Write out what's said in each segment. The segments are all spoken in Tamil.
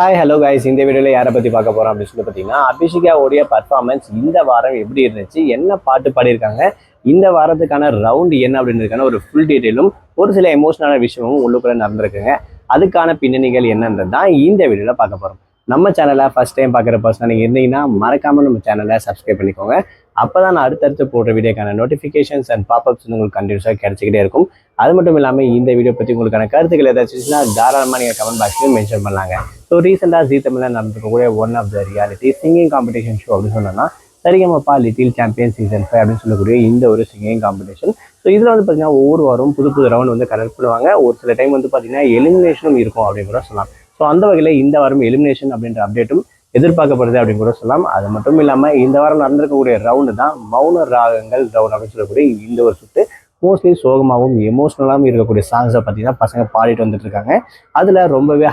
ஹாய் ஹலோ கைஸ், இந்த வீடியோவில் யாரை பற்றி பார்க்க போகிறோம் அப்படின்னு சொல்லி பார்த்தீங்கன்னா, அபிஷிகாவுடைய பர்ஃபார்மன்ஸ் இந்த வாரம் எப்படி இருந்துச்சு, என்ன பாட்டு பாடியிருக்காங்க, இந்த வாரத்துக்கான ரவுண்டு என்ன அப்படின்றதுக்கான ஒரு ஃபுல் டீட்டெயிலும் ஒரு சில எமோஷனலான விஷயமும் உள்ளுக்குள்ளே நடந்திருக்குங்க. அதுக்கான பின்னணிகள் என்னன்றது தான் இந்த வீடியோவில் பார்க்க போகிறோம். நம்ம சேனலை ஃபஸ்ட் டைம் பார்க்குற பர்சன் நீங்கள் இருந்தீங்கன்னா மறக்காமல் நம்ம சேனலை சப்ஸ்கிரைப் பண்ணிக்கோங்க. அப்போ தான் நான் அடுத்தடுத்து போடுற வீடியோக்கான நோட்டிஃபிகேஷன்ஸ் அண்ட் பாப்அப்ஸ் உங்களுக்கு கண்டினியூஸாக கிடைச்சிக்கிட்டே இருக்கும். அது மட்டும் இல்லாமல் இந்த வீடியோ பற்றி உங்களுக்கான கருத்துக்கள் ஏதாச்சுன்னா தாராளமாக நீங்கள் கமெண்ட் பாக்ஸ்லையும் மென்ஷன் பண்ணலாங்க. ஸோ ரீசெண்டாக ஜீ தமிழில் நடந்துக்கக்கூடிய one of the reality singing competition show அப்படின்னு சொன்னோன்னா சரிகமப்பா லிட்டில் சாம்பியன் சீசன் 5 அப்படின்னு சொல்லக்கூடிய இந்த ஒரு சிங்கிங் காம்படிஷன். ஸோ இதில் வந்து பார்த்தீங்கன்னா ஒவ்வொரு வாரம் புது புது ரவுண்ட் வந்து கலெக்ட் பண்ணுவாங்க. ஒரு சில டைம் வந்து பார்த்தீங்கன்னா எலிமினேஷனும் இருக்கும் அப்படின்னு கூட சொல்லலாம். ஸோ அந்த வகையில் இந்த வாரம் எலிமினேஷன் அப்படின்ற அப்டேட்டும் எதிர்பார்க்கப்படுது அப்படின்னு கூட சொல்லலாம். அது மட்டும் இல்லாமல் இந்த வாரம் நடந்திருக்கக்கூடிய ரவுண்டு தான் மௌன ராகங்கள் ரவுண்ட் அப்படின்னு சொல்லக்கூடிய இந்த ஒரு சுற்று. மோஸ்ட்லி சோகமாகவும் எமோஷ்னலாகவும் இருக்கக்கூடிய சாங்ஸை பற்றி தான் பசங்க பாடிட்டு வந்துட்டு இருக்காங்க. அதில் ரொம்பவே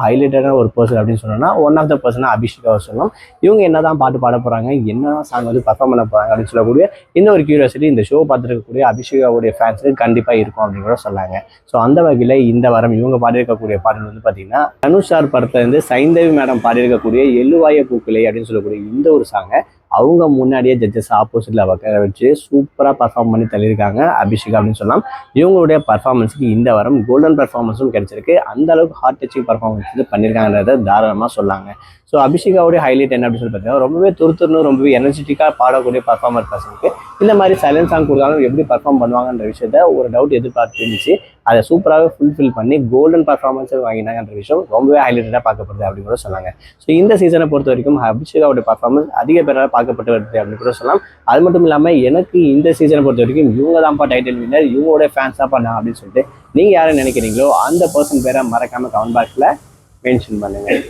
ஹைலைட்டடான ஒரு பர்சன் அப்படின்னு சொன்னோன்னா ஒன் ஆஃப் த பர்சனாக அபிஷேகாவை சொல்லலாம். இவங்க என்ன தான் பாட்டு பாட போகிறாங்க, என்ன சாங் வந்து பர்ஃபார்ம் பண்ண போகிறாங்க அப்படின்னு சொல்லக்கூடிய இந்த ஒரு கியூரியாசிட்டி இந்த ஷோ பார்த்துருக்கக்கூடிய அபிஷேகாவுடைய ஃபேன்ஸுக்கு கண்டிப்பாக இருக்கும் அப்படின்னு கூட சொன்னாங்க. ஸோ அந்த வகையில் இந்த வாரம் இவங்க பாடியிருக்கக்கூடிய பாடல் வந்து பார்த்தீங்கன்னா அனுஷார் படத்துலேருந்து சைந்தவி மேடம் பாடியிருக்கக்கூடிய எள்ளுவாய பூக்களே அப்படின்னு சொல்லக்கூடிய இந்த ஒரு சாங்கை அவங்க முன்னாடியே ஜட்ஜஸ் ஆப்போசிட்ல உட்கார வச்சு சூப்பராக பர்ஃபார்ம் பண்ணி தள்ளியிருக்காங்க அபிஷேக் அப்படின்னு சொல்லலாம். இவங்களுடைய பர்ஃபார்மன்ஸுக்கு இந்த வாரம் கோல்டன் பர்ஃபார்மன்ஸும் கிடைச்சிருக்கு. அந்த அளவுக்கு ஹார்ட் டச்சிங் பர்ஃபார்மன்ஸ் வந்து பண்ணியிருக்காங்கன்றத தாராளமாக சொல்லாங்க. ஸோ அபிஷேகாவுடைய ஹைலைட் என்ன அப்படின்னு சொல்லி பார்த்தீங்கன்னா ரொம்பவே துருத்துருன்னு ரொம்பவே எனர்ஜெட்டிக்காக பாடக்கூடிய பர்ஃபார்மர் பர்சனுக்கு இந்த மாதிரி சைலன்ஸ் சாங் கொடுத்தாலும் எப்படி பர்ஃபார்ம் பண்ணுவாங்கன்ற விஷயத்த ஒரு டவுட் எதிர்பார்த்து இருந்துச்சு. அதை சூப்பராகவே ஃபுல்ஃபில் பண்ணி கோல்டன் பர்ஃபார்மன்ஸை வாங்கினாங்கன்ற விஷயம் ரொம்பவே ஹைலைட்டடாக பார்க்கப்படுது அப்படின்னு கூட சொன்னாங்க. ஸோ இந்த சீசனை பொறுத்த வரைக்கும் அபிஷேகாவுடைய பர்ஃபார்மன்ஸ் அதிக பேரால் பார்க்கப்பட்டு வருது அப்படின்னு கூட சொல்லலாம். அது மட்டும் இல்லாமல் எனக்கு இந்த சீசனை பொறுத்த வரைக்கும் இவங்க தான்ப்பா டைட்டில் வின்னர், இவங்களோட ஃபேன்ஸ் தான் பண்ணாங்க அப்படின்னு சொல்லிட்டு நீங்கள் யாரை நினைக்கிறீங்களோ அந்த பர்சன் பேரை மறக்காமல் கமெண்ட் பாக்ஸில் மென்ஷன் பண்ணுங்கள்.